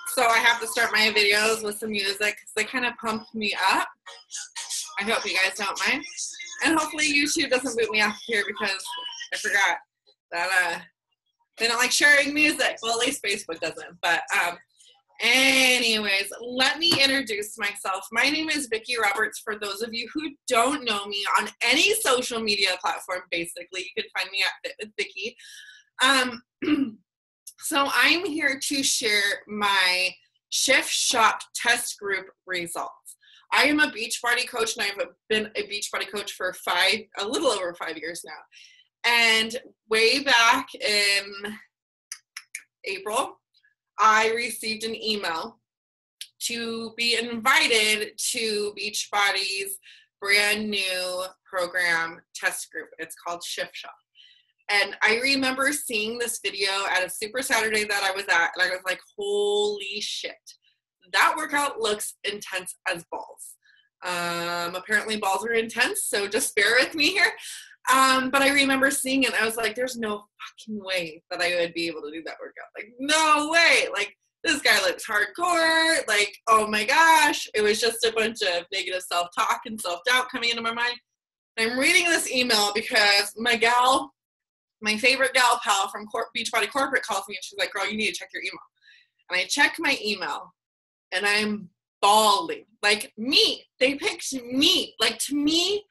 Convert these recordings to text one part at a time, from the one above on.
So I have to start my videos with some music because they kind of pump me up. I hope you guys don't mind. And hopefully YouTube doesn't boot me off here because I forgot that they don't like sharing music. Well, at least Facebook doesn't. But anyways, let me introduce myself. My name is Vicki Roberts. For those of you who don't know me on any social media platform, basically, you can find me at Fit with Vicki. So I'm here to share my Shift Shop test group results. I am a Beachbody coach, and I've been a Beachbody coach for a little over 5 years now. And way back in April, I received an email to be invited to Beachbody's brand new program test group. It's called Shift Shop. And I remember seeing this video at a Super Saturday that I was at, and I was like, holy shit. That workout looks intense as balls. Apparently balls are intense, so just bear with me here. But I remember seeing it, and I was like, there's no fucking way that I would be able to do that workout. Like, no way. Like, this guy looks hardcore. Like, oh my gosh. It was just a bunch of negative self-talk and self-doubt coming into my mind. And I'm reading this email because my favorite gal pal from Beachbody Corporate calls me, and she's like, girl, you need to check your email. And I check my email, and I'm bawling. Like, me. They picked me. Like, to me,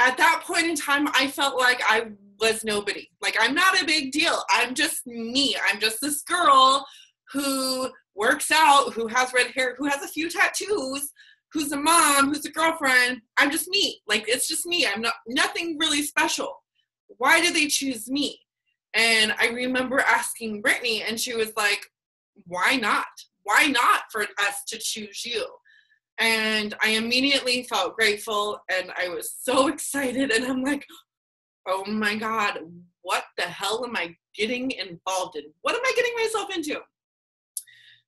at that point in time, I felt like I was nobody. Like, I'm not a big deal. I'm just me. I'm just this girl who works out, who has red hair, who has a few tattoos, who's a mom, who's a girlfriend. I'm just me. Like, it's just me. I'm nothing really special. Why did they choose me? And I remember asking Brittany, and she was like, why not? Why not for us to choose you? And I immediately felt grateful, and I was so excited, and I'm like, oh my God, what the hell am I getting involved in? What am I getting myself into?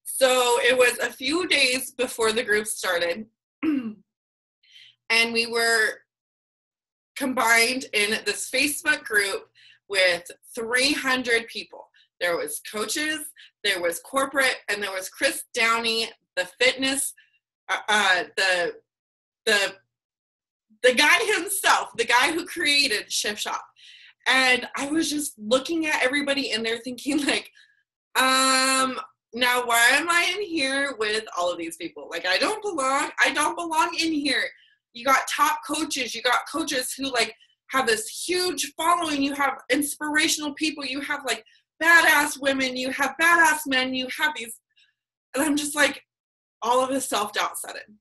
So it was a few days before the group started, and we were combined in this Facebook group with 300 people. There was coaches, there was corporate, and there was Chris Downey, the fitness, the guy himself, the guy who created Shift Shop. And I was just looking at everybody in there thinking like, now why am I in here with all of these people? Like, I don't belong in here. You got top coaches, you got coaches who like have this huge following, you have inspirational people, you have like badass women, you have badass men, you have these, and I'm just like, all of this self-doubt set in.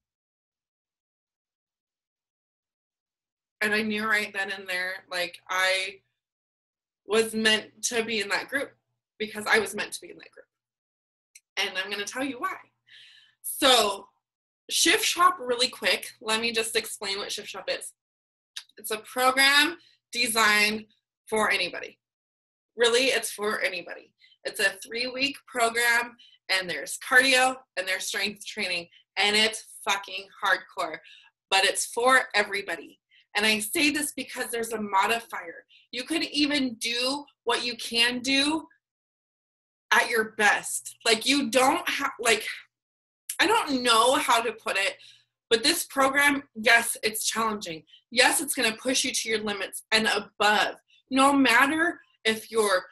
And I knew right then and there, like, I was meant to be in that group because I was meant to be in that group. And I'm going to tell you why. So Shift Shop, really quick, let me just explain what Shift Shop is. It's a program designed for anybody. Really, it's for anybody. It's a 3-week program, and there's cardio and there's strength training, and it's fucking hardcore, but it's for everybody. And I say this because there's a modifier. You could even do what you can do at your best. Like, you don't have, like, I don't know how to put it, but this program, yes, it's challenging. Yes, it's going to push you to your limits and above. No matter if you're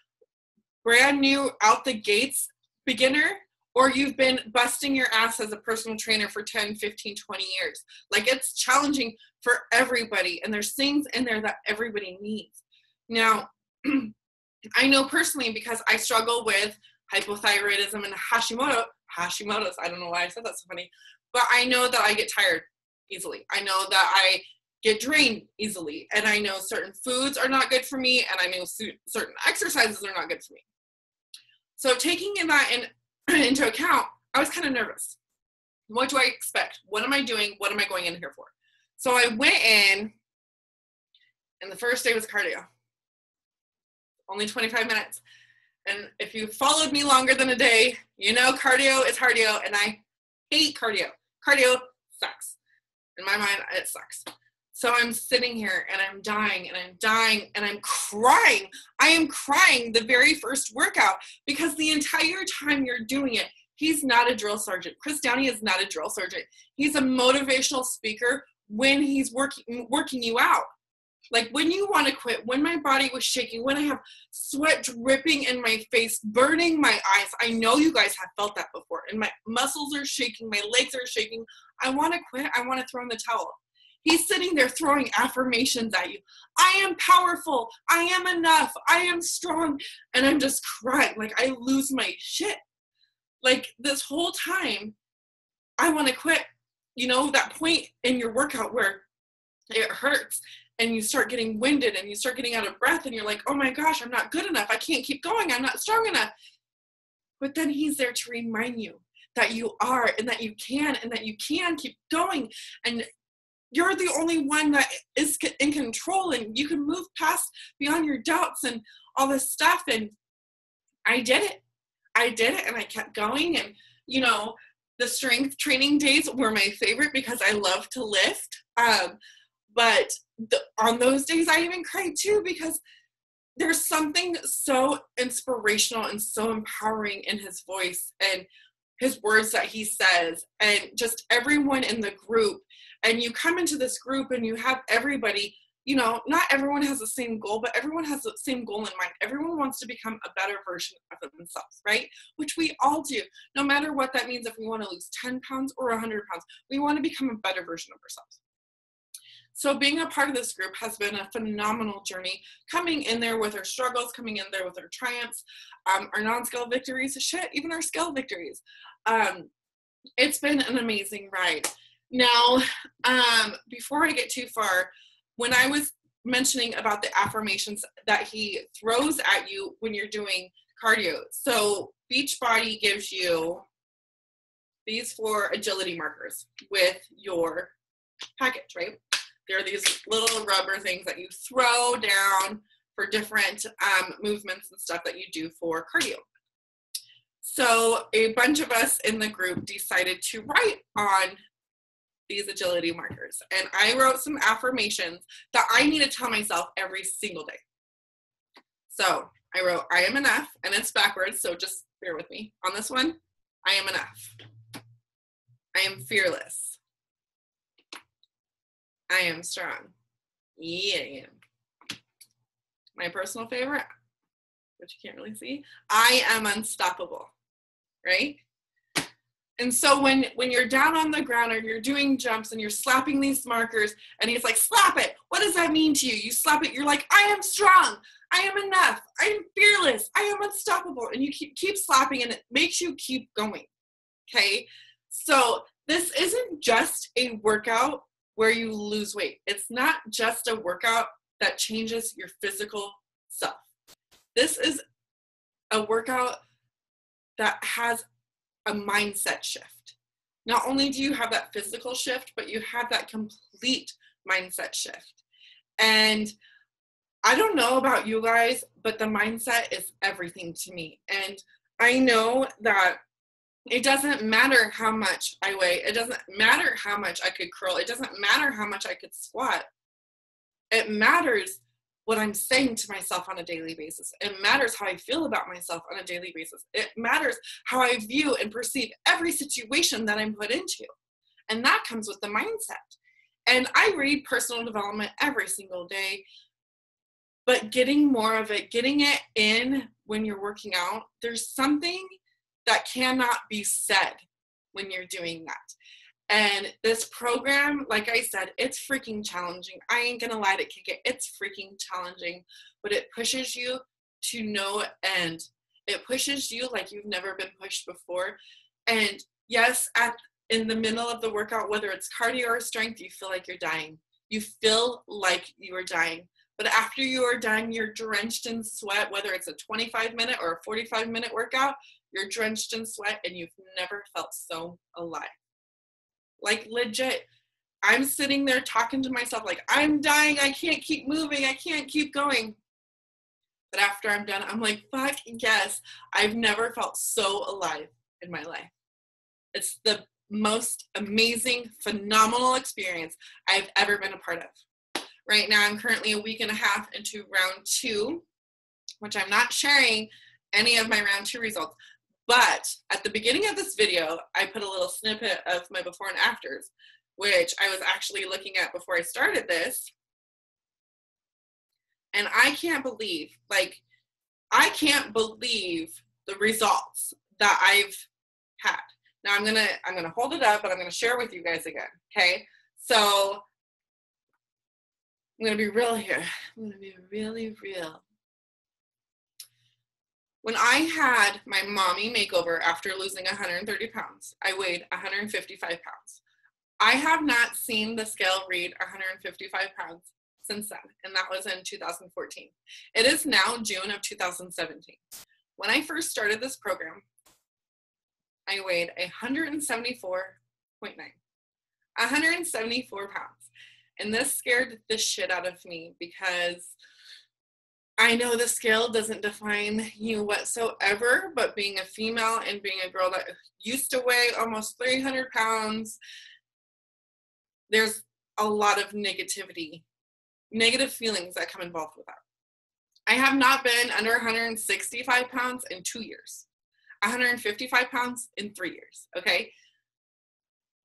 brand new out the gates beginner, or you've been busting your ass as a personal trainer for 10, 15, 20 years. Like, it's challenging for everybody, and there's things in there that everybody needs. Now, I know personally, because I struggle with hypothyroidism and Hashimoto's, I don't know why I said that so funny, but I know that I get tired easily. I know that I get drained easily, and I know certain foods are not good for me, and I know certain exercises are not good for me. So taking that into account, I was kind of nervous. What do I expect? What am I doing? What am I going in here for? So I went in, and the first day was cardio. Only 25 minutes. And if you followed me longer than a day, you know cardio is cardio, and I hate cardio. Cardio sucks. In my mind, it sucks. So I'm sitting here and I'm dying and I'm dying and I'm crying. I am crying the very first workout because the entire time you're doing it, he's not a drill sergeant. Chris Downey is not a drill sergeant. He's a motivational speaker when he's working you out. Like when you want to quit, when my body was shaking, when I have sweat dripping in my face, burning my eyes. I know you guys have felt that before. And my muscles are shaking, my legs are shaking. I want to quit. I want to throw in the towel. He's sitting there throwing affirmations at you. I am powerful. I am enough. I am strong. And I'm just crying. Like I lose my shit. Like this whole time, I want to quit. You know, that point in your workout where it hurts and you start getting winded and you start getting out of breath and you're like, oh my gosh, I'm not good enough. I can't keep going. I'm not strong enough. But then he's there to remind you that you are and that you can keep going. And you're the only one that is in control and you can move past beyond your doubts and all this stuff. And I did it and I kept going. And, you know, the strength training days were my favorite because I love to lift. But on those days I even cried too because there's something so inspirational and so empowering in his voice and his words that he says and just everyone in the group. And you come into this group and you have everybody, you know, not everyone has the same goal, but everyone has the same goal in mind. Everyone wants to become a better version of themselves, right? Which we all do, no matter what that means. If we want to lose 10 pounds or 100 pounds, we want to become a better version of ourselves. So being a part of this group has been a phenomenal journey, coming in there with our struggles, coming in there with our triumphs, our non-scale victories, shit, even our scale victories. It's been an amazing ride. Now, before I get too far, when I was mentioning about the affirmations that he throws at you when you're doing cardio, so Beachbody gives you these 4 agility markers with your package, right? There are these little rubber things that you throw down for different movements and stuff that you do for cardio. So a bunch of us in the group decided to write on these agility markers. And I wrote some affirmations that I need to tell myself every single day. So I wrote, I am enough, and it's backwards, so just bear with me. On this one, I am enough. I am fearless. I am strong. Yeah, I am. My personal favorite, which you can't really see, I am unstoppable, right? And so when you're down on the ground or you're doing jumps and you're slapping these markers and he's like, slap it. What does that mean to you? You slap it. You're like, I am strong. I am enough. I am fearless. I am unstoppable. And you keep slapping and it makes you keep going. Okay. So this isn't just a workout where you lose weight. It's not just a workout that changes your physical self. This is a workout that has a mindset shift. Not only do you have that physical shift, but you have that complete mindset shift. And I don't know about you guys, but the mindset is everything to me. And I know that it doesn't matter how much I weigh. It doesn't matter how much I could curl. It doesn't matter how much I could squat. It matters what I'm saying to myself on a daily basis. It matters how I feel about myself on a daily basis. It matters how I view and perceive every situation that I'm put into. And that comes with the mindset. And I read personal development every single day, but getting more of it, getting it in when you're working out, there's something that cannot be said when you're doing that. And this program, like I said, it's freaking challenging. I ain't gonna lie to kick it. It's freaking challenging, but it pushes you to no end. It pushes you like you've never been pushed before. And yes, in the middle of the workout, whether it's cardio or strength, you feel like you're dying. You feel like you are dying. But after you are done, you're drenched in sweat, whether it's a 25-minute or a 45-minute workout, you're drenched in sweat and you've never felt so alive. Like legit, I'm sitting there talking to myself like, I'm dying, I can't keep moving, I can't keep going. But after I'm done, I'm like, fuck yes, I've never felt so alive in my life. It's the most amazing, phenomenal experience I've ever been a part of. Right now, I'm currently a week and a half into round 2, which I'm not sharing any of my round 2 results. But at the beginning of this video, I put a little snippet of my before and afters, which I was actually looking at before I started this. And I can't believe, I can't believe the results that I've had. Now I'm gonna hold it up, and I'm gonna share it with you guys again. Okay, so I'm gonna be real here. I'm gonna be really real. When I had my mommy makeover after losing 130 pounds, I weighed 155 pounds. I have not seen the scale read 155 pounds since then, and that was in 2014. It is now June of 2017. When I first started this program, I weighed 174.9, 174 pounds. And this scared the shit out of me because I know the scale doesn't define you whatsoever, but being a female and being a girl that used to weigh almost 300 pounds, there's a lot of negative feelings that come involved with that. I have not been under 165 pounds in 2 years, 155 pounds in 3 years, okay?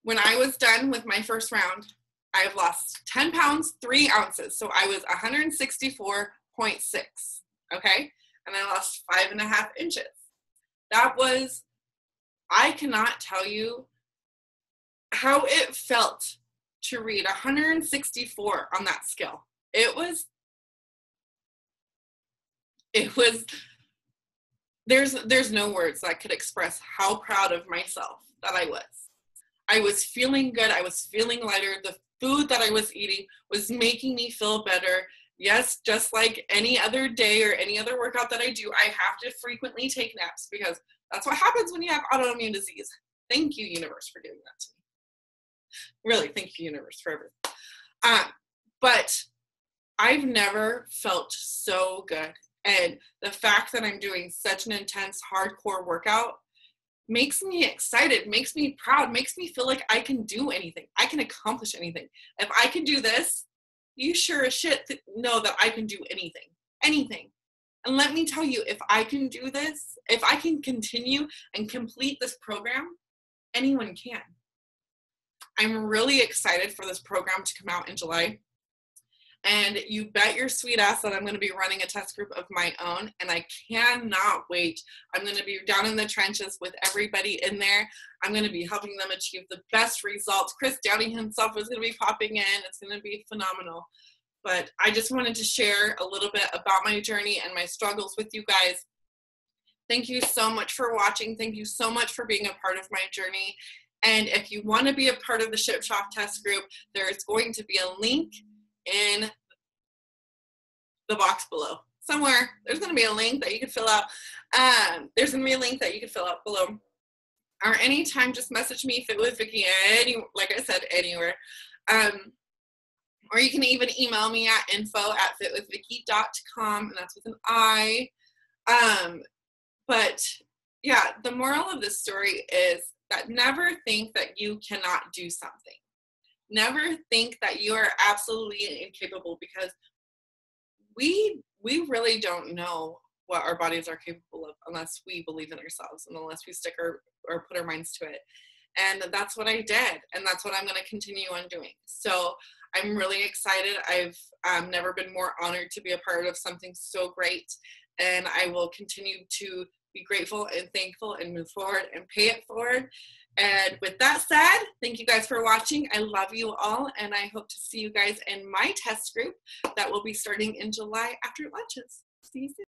When I was done with my first round, I have lost 10 pounds, 3 ounces. So I was 164.6, okay? And I lost 5.5 inches. That was, I cannot tell you how it felt to read 164 on that scale. It was, there's no words that could express how proud of myself that I was. I was feeling good. I was feeling lighter. The food that I was eating was making me feel better. Yes, just like any other day or any other workout that I do, I have to frequently take naps because that's what happens when you have autoimmune disease. Thank you, universe, for doing that to me. Really, thank you, universe, for everything. But I've never felt so good. And the fact that I'm doing such an intense, hardcore workout makes me excited, makes me proud, makes me feel like I can do anything. I can accomplish anything. If I can do this, you sure as shit know that I can do anything. Anything. And let me tell you, if I can do this, if I can continue and complete this program, anyone can. I'm really excited for this program to come out in July. And you bet your sweet ass that I'm going to be running a test group of my own, and I cannot wait. I'm going to be down in the trenches with everybody in there. I'm going to be helping them achieve the best results. Chris Downey himself is going to be popping in. It's going to be phenomenal. But I just wanted to share a little bit about my journey and my struggles with you guys. Thank you so much for watching. Thank you so much for being a part of my journey. And if you want to be a part of the Ship Shop test group, there is going to be a link in the box below. Somewhere there's going to be a link that you can fill out. There's going to be a link that you can fill out below. Or anytime, just message me, Fit with Vicki, like I said, anywhere. Or you can even email me at info@fitwithvicki.com, and that's with an I. But yeah, the moral of this story is that never think that you cannot do something. Never think that you are absolutely incapable, because we really don't know what our bodies are capable of unless we believe in ourselves and unless we stick or put our minds to it. And that's what I did, and that's what I'm going to continue on doing. So I'm really excited. I've never been more honored to be a part of something so great, and I will continue to be grateful and thankful and move forward and pay it forward. And with that said, thank you guys for watching. I love you all, and I hope to see you guys in my test group that will be starting in July after lunches. See you soon.